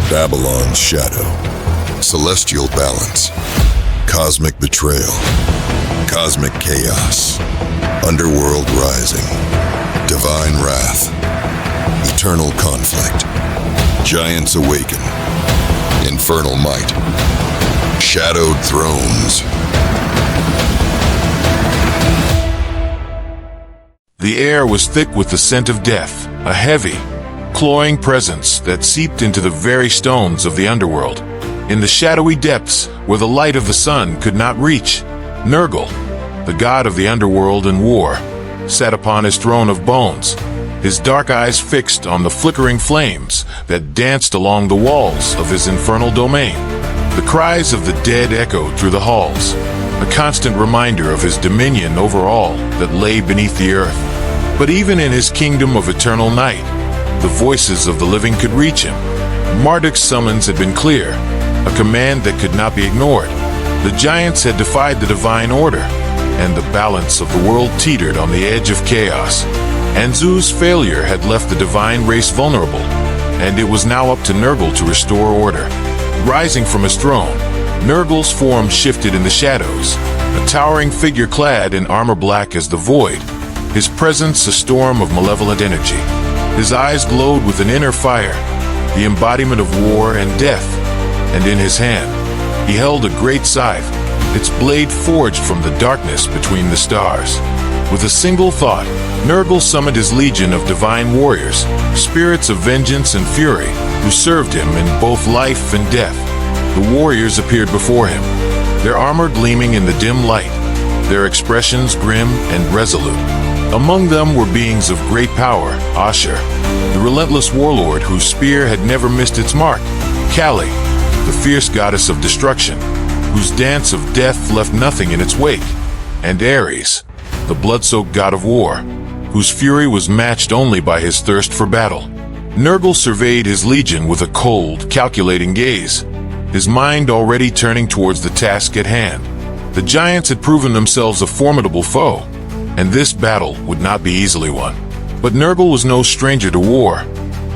Babylon's shadow, celestial balance, cosmic betrayal, cosmic chaos, underworld rising, divine wrath, eternal conflict, giants awaken, infernal might, shadowed thrones. The air was thick with the scent of death, a heavy, clawing presence that seeped into the very stones of the underworld. In the shadowy depths, where the light of the sun could not reach, Nergal, the god of the underworld and war, sat upon his throne of bones, his dark eyes fixed on the flickering flames that danced along the walls of his infernal domain. The cries of the dead echoed through the halls, a constant reminder of his dominion over all that lay beneath the earth. But even in his kingdom of eternal night, the voices of the living could reach him. Marduk's summons had been clear, a command that could not be ignored. The giants had defied the divine order, and the balance of the world teetered on the edge of chaos. Anzu's failure had left the divine race vulnerable, and it was now up to Nergal to restore order. Rising from his throne, Nergal's form shifted in the shadows, a towering figure clad in armor black as the void, his presence a storm of malevolent energy. His eyes glowed with an inner fire, the embodiment of war and death, and in his hand, he held a great scythe, its blade forged from the darkness between the stars. With a single thought, Nergal summoned his legion of divine warriors, spirits of vengeance and fury, who served him in both life and death. The warriors appeared before him, their armor gleaming in the dim light, their expressions grim and resolute. Among them were beings of great power, Asher, the relentless warlord whose spear had never missed its mark, Kali, the fierce goddess of destruction, whose dance of death left nothing in its wake, and Ares, the blood-soaked god of war, whose fury was matched only by his thirst for battle. Nergal surveyed his legion with a cold, calculating gaze, his mind already turning towards the task at hand. The giants had proven themselves a formidable foe, and this battle would not be easily won. But Nergal was no stranger to war,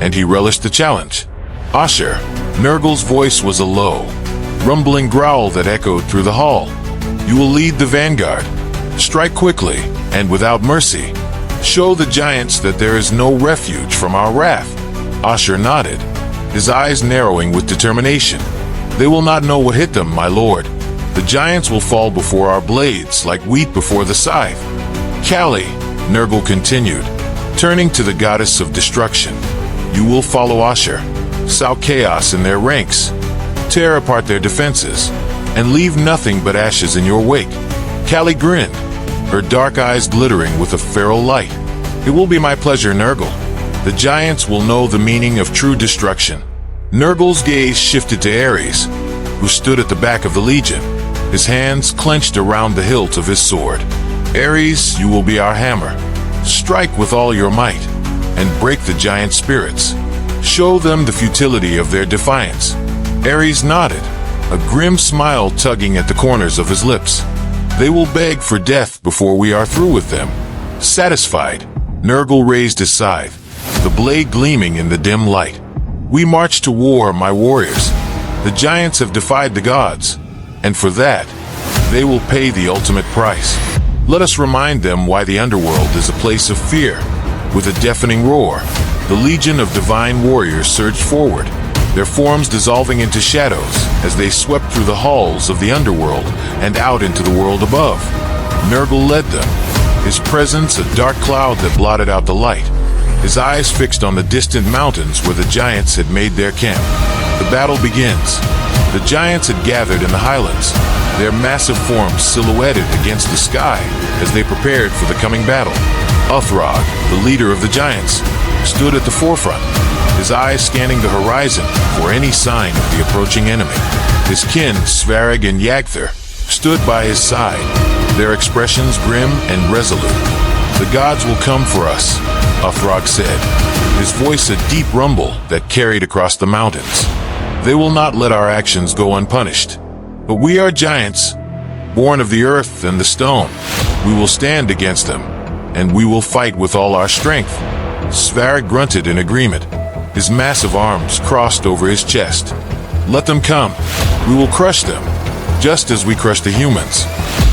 and he relished the challenge. Asher, Nergal's voice was a low, rumbling growl that echoed through the hall. You will lead the vanguard. Strike quickly, and without mercy. Show the giants that there is no refuge from our wrath. Asher nodded, his eyes narrowing with determination. They will not know what hit them, my lord. The giants will fall before our blades like wheat before the scythe. Kali, Nergal continued, turning to the goddess of destruction. You will follow Asher, sow chaos in their ranks, tear apart their defenses, and leave nothing but ashes in your wake. Kali grinned, her dark eyes glittering with a feral light. It will be my pleasure, Nergal. The giants will know the meaning of true destruction. Nergal's gaze shifted to Ares, who stood at the back of the legion, his hands clenched around the hilt of his sword. Ares, you will be our hammer. Strike with all your might, and break the giant spirits. Show them the futility of their defiance. Ares nodded, a grim smile tugging at the corners of his lips. They will beg for death before we are through with them. Satisfied, Nergal raised his scythe, the blade gleaming in the dim light. We march to war, my warriors. The giants have defied the gods, and for that, they will pay the ultimate price. Let us remind them why the underworld is a place of fear. With a deafening roar, the legion of divine warriors surged forward, their forms dissolving into shadows as they swept through the halls of the underworld and out into the world above. Nergal led them, his presence a dark cloud that blotted out the light, his eyes fixed on the distant mountains where the giants had made their camp. The battle begins. The giants had gathered in the highlands, their massive forms silhouetted against the sky as they prepared for the coming battle. Uthrog, the leader of the giants, stood at the forefront, his eyes scanning the horizon for any sign of the approaching enemy. His kin, Svarag and Yagther, stood by his side, their expressions grim and resolute. The gods will come for us, Uthrog said, his voice a deep rumble that carried across the mountains. They will not let our actions go unpunished. But we are giants, born of the earth and the stone. We will stand against them, and we will fight with all our strength. Svarag grunted in agreement, his massive arms crossed over his chest. "Let them come. We will crush them, just as we crush the humans.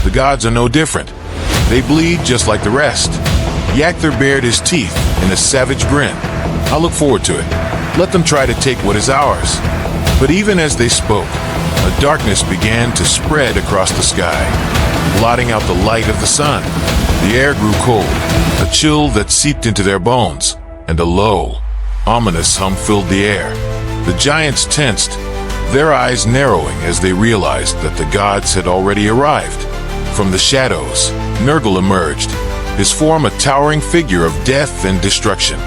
The gods are no different. They bleed just like the rest." Yakther bared his teeth in a savage grin. "I look forward to it. Let them try to take what is ours." But even as they spoke, a darkness began to spread across the sky, blotting out the light of the sun. The air grew cold, a chill that seeped into their bones, and a low, ominous hum filled the air. The giants tensed, their eyes narrowing as they realized that the gods had already arrived. From the shadows, Nergal emerged, his form a towering figure of death and destruction.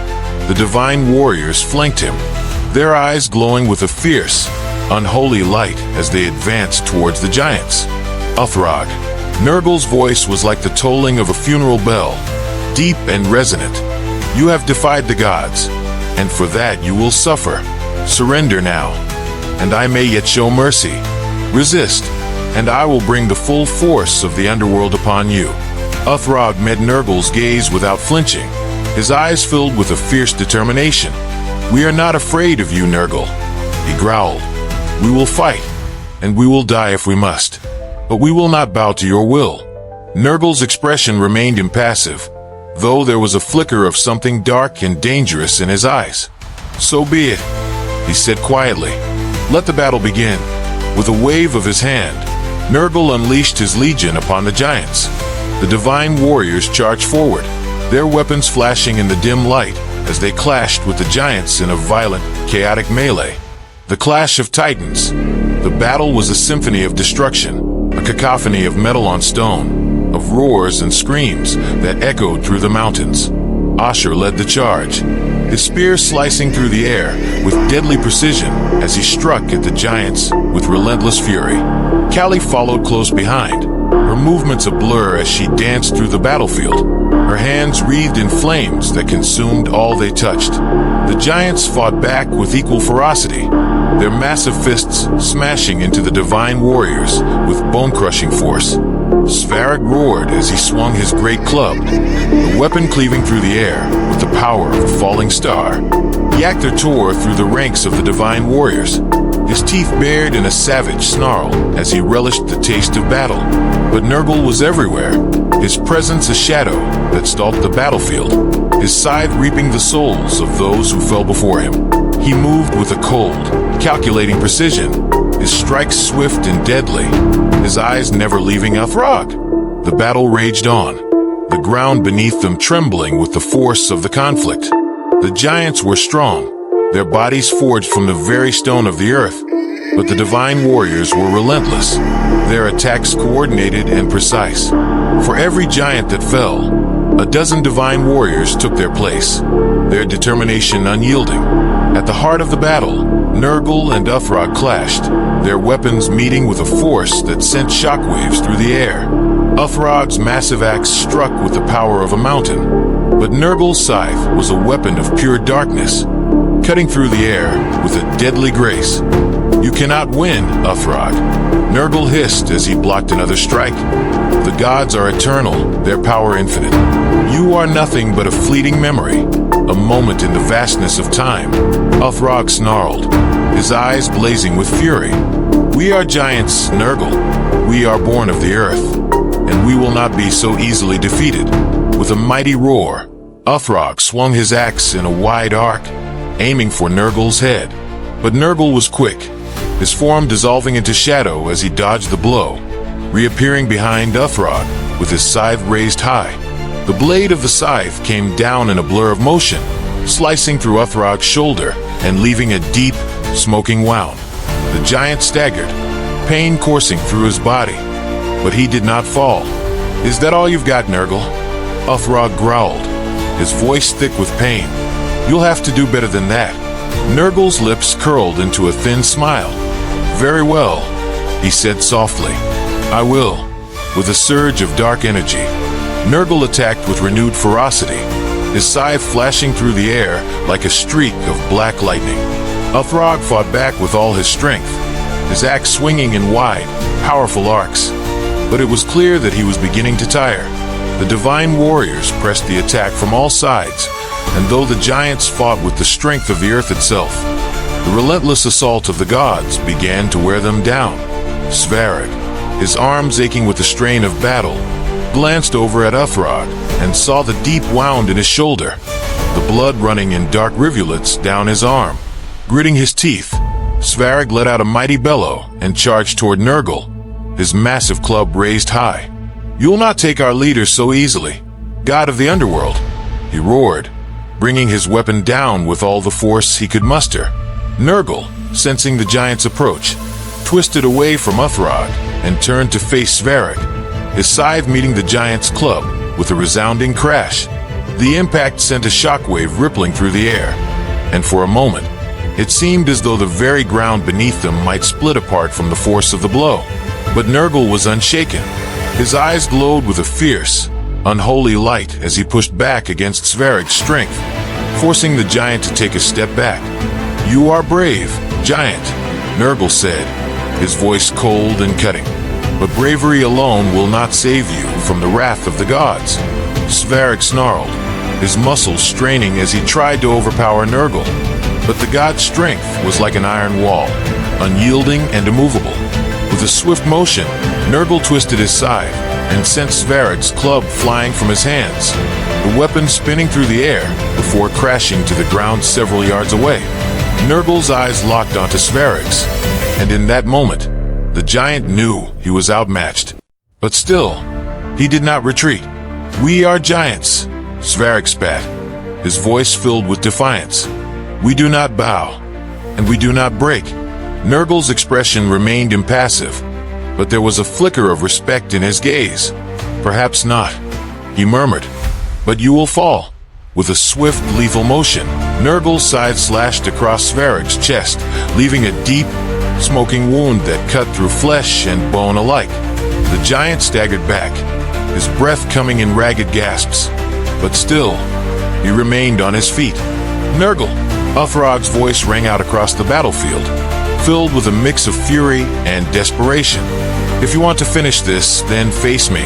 The divine warriors flanked him, their eyes glowing with a fierce, unholy light as they advanced towards the giants. "Uthrog." Nergal's voice was like the tolling of a funeral bell, deep and resonant. "You have defied the gods, and for that you will suffer. Surrender now, and I may yet show mercy. Resist, and I will bring the full force of the underworld upon you." Uthrog met Nergal's gaze without flinching, his eyes filled with a fierce determination. "We are not afraid of you, Nergal," he growled. "We will fight, and we will die if we must. But we will not bow to your will." Nergal's expression remained impassive, though there was a flicker of something dark and dangerous in his eyes. "So be it," he said quietly. "Let the battle begin." With a wave of his hand, Nergal unleashed his legion upon the giants. The divine warriors charged forward, their weapons flashing in the dim light as they clashed with the giants in a violent, chaotic melee. The clash of titans. The battle was a symphony of destruction, a cacophony of metal on stone, of roars and screams that echoed through the mountains. Ashur led the charge, his spear slicing through the air with deadly precision as he struck at the giants with relentless fury. Kali followed close behind, her movements a blur as she danced through the battlefield, her hands wreathed in flames that consumed all they touched. The giants fought back with equal ferocity, their massive fists smashing into the divine warriors with bone-crushing force. Svarog roared as he swung his great club, the weapon cleaving through the air with the power of a falling star. Yakther tore through the ranks of the divine warriors, his teeth bared in a savage snarl as he relished the taste of battle. But Nergal was everywhere, his presence a shadow that stalked the battlefield, his scythe reaping the souls of those who fell before him. He moved with a cold, calculating precision, his strikes swift and deadly, his eyes never leaving Uthrog. The battle raged on, the ground beneath them trembling with the force of the conflict. The giants were strong, their bodies forged from the very stone of the earth, but the divine warriors were relentless, their attacks coordinated and precise. For every giant that fell, a dozen divine warriors took their place, their determination unyielding. At the heart of the battle, Nergal and Uthrog clashed, their weapons meeting with a force that sent shockwaves through the air. Uthrog's massive axe struck with the power of a mountain, but Nergal's scythe was a weapon of pure darkness, cutting through the air with a deadly grace. "You cannot win, Uthrog," Nergal hissed as he blocked another strike. "The gods are eternal, their power infinite. You are nothing but a fleeting memory, a moment in the vastness of time." Uthrog snarled, his eyes blazing with fury. "We are giants, Nergal. We are born of the earth, and we will not be so easily defeated." With a mighty roar, Uthrog swung his axe in a wide arc, aiming for Nergal's head. But Nergal was quick, his form dissolving into shadow as he dodged the blow, reappearing behind Uthrog with his scythe raised high. The blade of the scythe came down in a blur of motion, slicing through Uthrog's shoulder and leaving a deep, smoking wound. The giant staggered, pain coursing through his body, but he did not fall. "Is that all you've got, Nergal?" Uthrog growled, his voice thick with pain. "You'll have to do better than that." Nergal's lips curled into a thin smile. "Very well," he said softly. "I will." With a surge of dark energy, Nergal attacked with renewed ferocity, his scythe flashing through the air like a streak of black lightning. Uthrog fought back with all his strength, his axe swinging in wide, powerful arcs. But it was clear that he was beginning to tire. The divine warriors pressed the attack from all sides, and though the giants fought with the strength of the earth itself, the relentless assault of the gods began to wear them down. Svarog, his arms aching with the strain of battle, glanced over at Uthrog and saw the deep wound in his shoulder, the blood running in dark rivulets down his arm. Gritting his teeth, Svarog let out a mighty bellow and charged toward Nergal, his massive club raised high. "You'll not take our leader so easily, god of the underworld," he roared, bringing his weapon down with all the force he could muster. Nergal, sensing the giant's approach, twisted away from Uthrog and turned to face Svarog, his scythe meeting the giant's club with a resounding crash. The impact sent a shockwave rippling through the air, and for a moment, it seemed as though the very ground beneath them might split apart from the force of the blow. But Nergal was unshaken. His eyes glowed with a fierce, unholy light as he pushed back against Svarog's strength, forcing the giant to take a step back. "You are brave, giant," Nergal said, his voice cold and cutting. "But bravery alone will not save you from the wrath of the gods." Svarog snarled, his muscles straining as he tried to overpower Nergal. But the god's strength was like an iron wall, unyielding and immovable. With a swift motion, Nergal twisted his scythe and sent Svarog's club flying from his hands, the weapon spinning through the air before crashing to the ground several yards away. Nergal's eyes locked onto Svarog's, and in that moment, the giant knew he was outmatched. But still, he did not retreat. "We are giants," Svarog spat, his voice filled with defiance. "We do not bow, and we do not break." Nergal's expression remained impassive, but there was a flicker of respect in his gaze. "Perhaps not," he murmured, "but you will fall." With a swift, lethal motion, Nergal's scythe slashed across Svarog's chest, leaving a deep, smoking wound that cut through flesh and bone alike. The giant staggered back, his breath coming in ragged gasps, but still, he remained on his feet. "Nergal!" Uthrog's voice rang out across the battlefield, filled with a mix of fury and desperation. "If you want to finish this, then face me.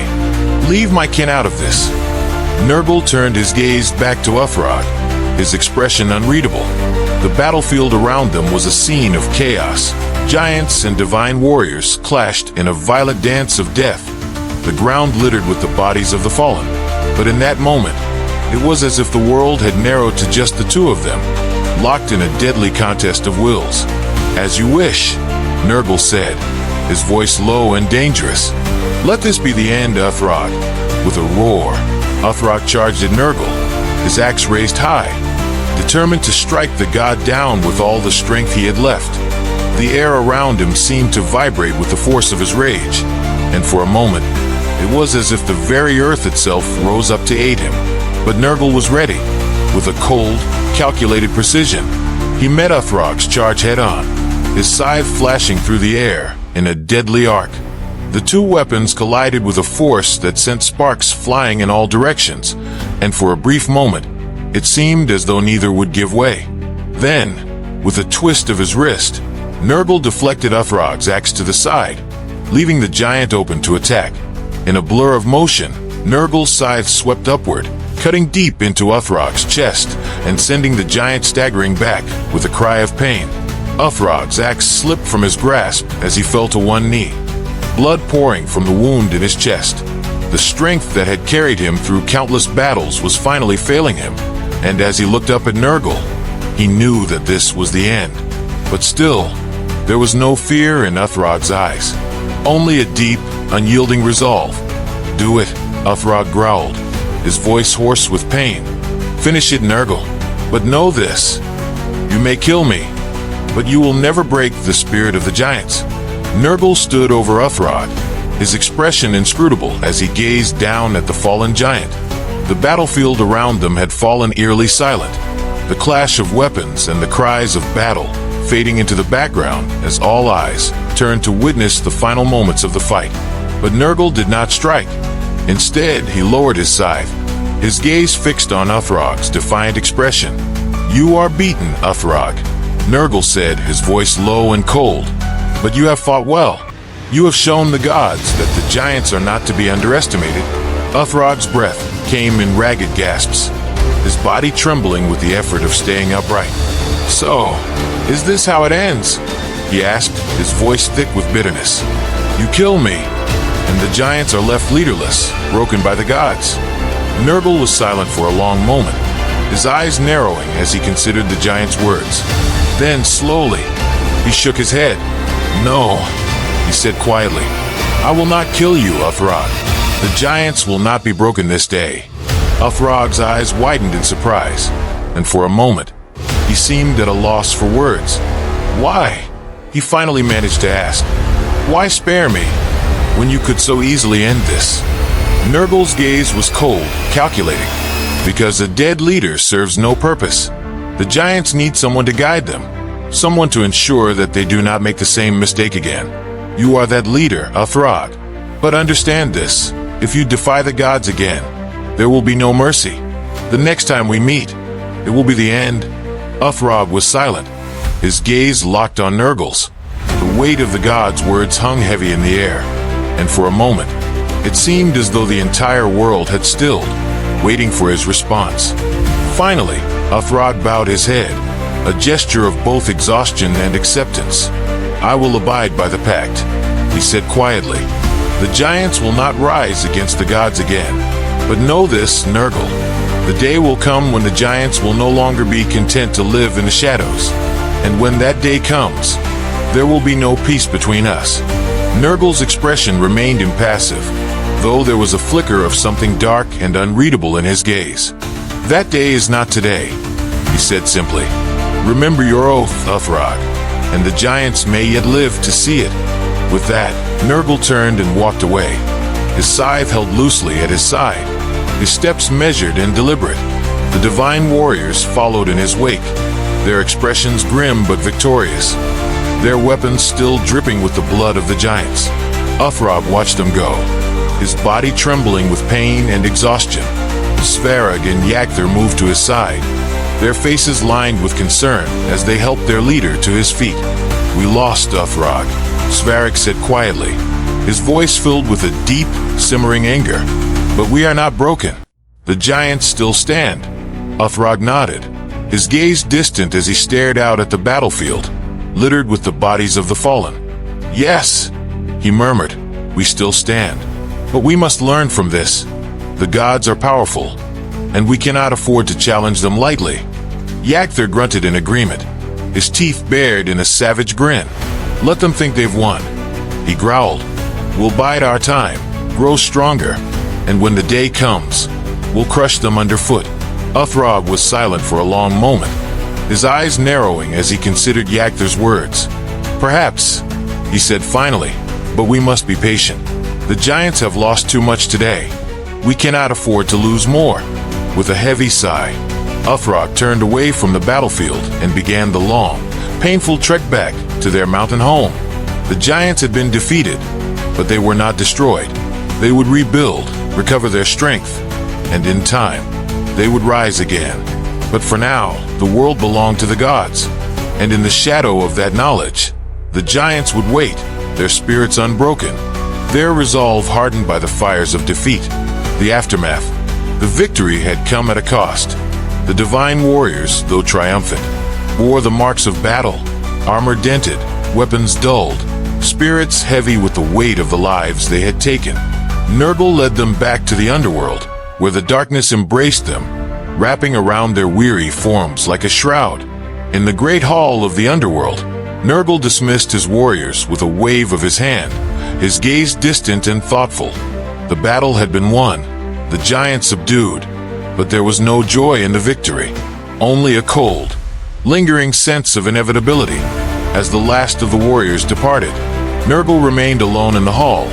Leave my kin out of this." Nergal turned his gaze back to Uthrog, his expression unreadable. The battlefield around them was a scene of chaos. Giants and divine warriors clashed in a violent dance of death, the ground littered with the bodies of the fallen. But in that moment, it was as if the world had narrowed to just the two of them, locked in a deadly contest of wills. "As you wish," Nergal said, his voice low and dangerous. "Let this be the end, Uthrog." With a roar, Uthrog charged at Nergal, his axe raised high, determined to strike the god down with all the strength he had left. The air around him seemed to vibrate with the force of his rage, and for a moment, it was as if the very earth itself rose up to aid him. But Nergal was ready. With a cold, calculated precision, he met Uthrog's charge head-on, his scythe flashing through the air in a deadly arc. The two weapons collided with a force that sent sparks flying in all directions, and for a brief moment, it seemed as though neither would give way. Then, with a twist of his wrist, Nergal deflected Uthrog's axe to the side, leaving the giant open to attack. In a blur of motion, Nergal's scythe swept upward, cutting deep into Uthrog's chest and sending the giant staggering back with a cry of pain. Uthrog's axe slipped from his grasp as he fell to one knee, blood pouring from the wound in his chest. The strength that had carried him through countless battles was finally failing him, and as he looked up at Nergal, he knew that this was the end. But still, there was no fear in Uthrog's eyes, only a deep, unyielding resolve. "Do it," Uthrog growled, his voice hoarse with pain. "Finish it, Nergal. But know this, you may kill me, but you will never break the spirit of the giants." Nergal stood over Uthrog, his expression inscrutable as he gazed down at the fallen giant. The battlefield around them had fallen eerily silent, the clash of weapons and the cries of battle fading into the background as all eyes turned to witness the final moments of the fight. But Nergal did not strike. Instead, he lowered his scythe, his gaze fixed on Uthrog's defiant expression. "You are beaten, Uthrog," Nergal said, his voice low and cold. "But you have fought well. You have shown the gods that the giants are not to be underestimated." Uthrog's breath came in ragged gasps. his body trembling with the effort of staying upright. "So, is this how it ends?" he asked, his voice thick with bitterness. "You kill me, and the giants are left leaderless, broken by the gods." Nergal was silent for a long moment, his eyes narrowing as he considered the giant's words. Then, slowly, he shook his head. "No," he said quietly. "I will not kill you, Uthrog. The giants will not be broken this day." Uthrog's eyes widened in surprise, and for a moment, he seemed at a loss for words. "Why?" he finally managed to ask. "Why spare me, when you could so easily end this?" Nergal's gaze was cold, calculating. Because a dead leader serves no purpose. The giants need someone to guide them, someone to ensure that they do not make the same mistake again. You are that leader, Uthrog. But understand this, if you defy the gods again, there will be no mercy. The next time we meet, it will be the end. Uthrog was silent, his gaze locked on Nergal's. The weight of the gods' words hung heavy in the air, and for a moment, it seemed as though the entire world had stilled, waiting for his response. Finally, Uthrog bowed his head, a gesture of both exhaustion and acceptance. "I will abide by the pact," he said quietly. "The giants will not rise against the gods again. But know this, Nergal. The day will come when the giants will no longer be content to live in the shadows. And when that day comes, there will be no peace between us." Nergal's expression remained impassive, though there was a flicker of something dark and unreadable in his gaze. "That day is not today," he said simply. "Remember your oath, Uthrog, and the giants may yet live to see it." With that, Nergal turned and walked away, his scythe held loosely at his side, his steps measured and deliberate. The divine warriors followed in his wake, their expressions grim but victorious, their weapons still dripping with the blood of the giants. Uthrog watched them go, his body trembling with pain and exhaustion. Svarog and Yagther moved to his side, their faces lined with concern as they helped their leader to his feet. "We lost, Uthrog," Svarog said quietly, his voice filled with a deep, simmering anger. "But we are not broken. The giants still stand." Uthrog nodded, his gaze distant as he stared out at the battlefield, littered with the bodies of the fallen. "Yes," he murmured, "we still stand. But we must learn from this. The gods are powerful, and we cannot afford to challenge them lightly." Yagther grunted in agreement, his teeth bared in a savage grin. "Let them think they've won," he growled. "We'll bide our time, grow stronger, and when the day comes, we'll crush them underfoot." Uthrog was silent for a long moment, his eyes narrowing as he considered Yagther's words. "Perhaps," he said finally, "but we must be patient. The giants have lost too much today. We cannot afford to lose more." With a heavy sigh, Uthrog turned away from the battlefield and began the long, painful trek back to their mountain home. The giants had been defeated, but they were not destroyed. They would rebuild, recover their strength, and in time, they would rise again. But for now, the world belonged to the gods, and in the shadow of that knowledge, the giants would wait, their spirits unbroken, their resolve hardened by the fires of defeat. The aftermath. The victory had come at a cost. The divine warriors, though triumphant, bore the marks of battle, armor dented, weapons dulled, spirits heavy with the weight of the lives they had taken. Nergal led them back to the underworld, where the darkness embraced them, wrapping around their weary forms like a shroud. In the great hall of the underworld, Nergal dismissed his warriors with a wave of his hand, his gaze distant and thoughtful. The battle had been won, the giants subdued, but there was no joy in the victory, only a cold, lingering sense of inevitability. As the last of the warriors departed, Nergal remained alone in the hall,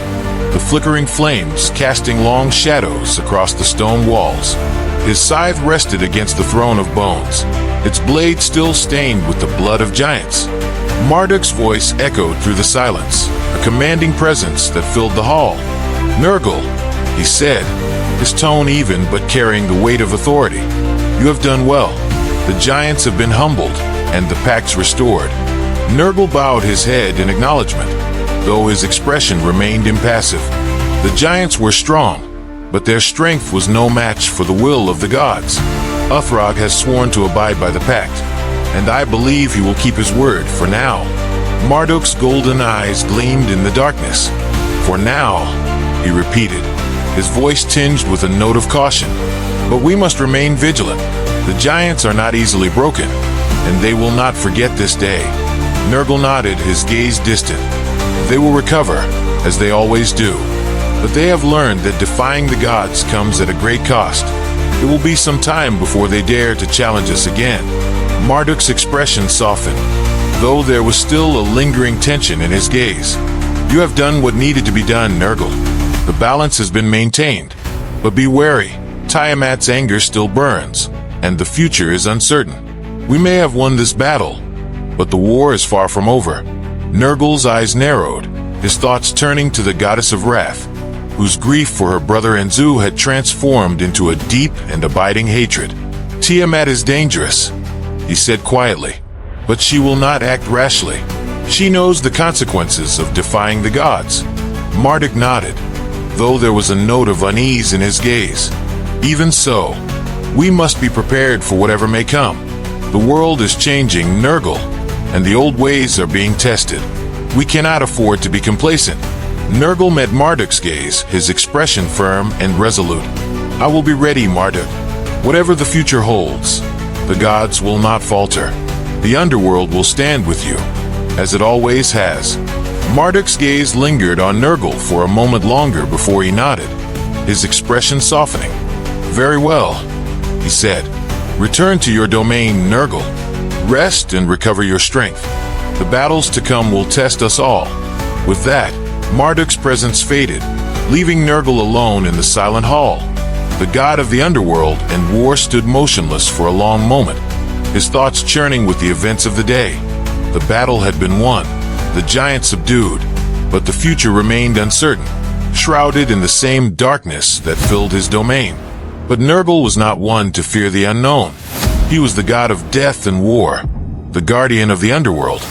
the flickering flames casting long shadows across the stone walls. His scythe rested against the throne of bones, its blade still stained with the blood of giants. Marduk's voice echoed through the silence, a commanding presence that filled the hall. "Nergal," he said, his tone even but carrying the weight of authority. "You have done well. The giants have been humbled, and the pacts restored." Nergal bowed his head in acknowledgement, though his expression remained impassive. The giants were strong, but their strength was no match for the will of the gods. Uthrog has sworn to abide by the pact, and I believe he will keep his word for now. Marduk's golden eyes gleamed in the darkness. For now, he repeated, his voice tinged with a note of caution. But we must remain vigilant. The giants are not easily broken, and they will not forget this day. Nergal nodded, his gaze distant. They will recover, as they always do. But they have learned that defying the gods comes at a great cost. It will be some time before they dare to challenge us again. Marduk's expression softened, though there was still a lingering tension in his gaze. You have done what needed to be done, Nergal. The balance has been maintained. But be wary, Tiamat's anger still burns, and the future is uncertain. We may have won this battle, but the war is far from over. Nergal's eyes narrowed, his thoughts turning to the goddess of wrath, whose grief for her brother Anzu had transformed into a deep and abiding hatred. Tiamat is dangerous, he said quietly, but she will not act rashly. She knows the consequences of defying the gods. Marduk nodded, though there was a note of unease in his gaze. Even so, we must be prepared for whatever may come. The world is changing, Nergal, and the old ways are being tested. We cannot afford to be complacent. Nergal met Marduk's gaze, his expression firm and resolute. I will be ready, Marduk. Whatever the future holds, the gods will not falter. The underworld will stand with you, as it always has. Marduk's gaze lingered on Nergal for a moment longer before he nodded, his expression softening. Very well, he said. Return to your domain, Nergal. Rest and recover your strength. The battles to come will test us all. With that, Marduk's presence faded, leaving Nergal alone in the silent hall. The god of the underworld and war stood motionless for a long moment, his thoughts churning with the events of the day. The battle had been won, the giants subdued, but the future remained uncertain, shrouded in the same darkness that filled his domain. But Nergal was not one to fear the unknown. He was the god of death and war, the guardian of the underworld,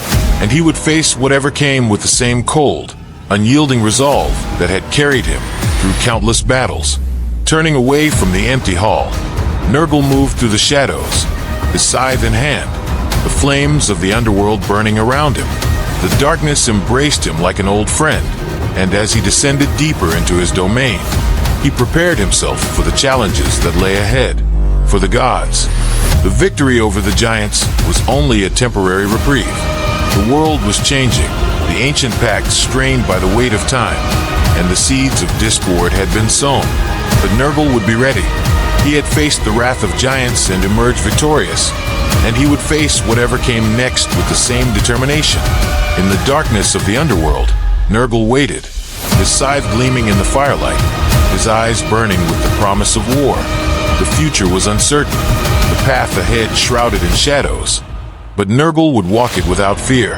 and he would face whatever came with the same cold, unyielding resolve that had carried him through countless battles. Turning away from the empty hall, Nergal moved through the shadows, his scythe in hand, the flames of the underworld burning around him. The darkness embraced him like an old friend, and as he descended deeper into his domain, he prepared himself for the challenges that lay ahead. For the gods, the victory over the giants was only a temporary reprieve. The world was changing, the ancient pact strained by the weight of time, and the seeds of discord had been sown. But Nergal would be ready. He had faced the wrath of giants and emerged victorious, and he would face whatever came next with the same determination. In the darkness of the underworld, Nergal waited, his scythe gleaming in the firelight, his eyes burning with the promise of war. The future was uncertain, the path ahead shrouded in shadows, but Nergal would walk it without fear.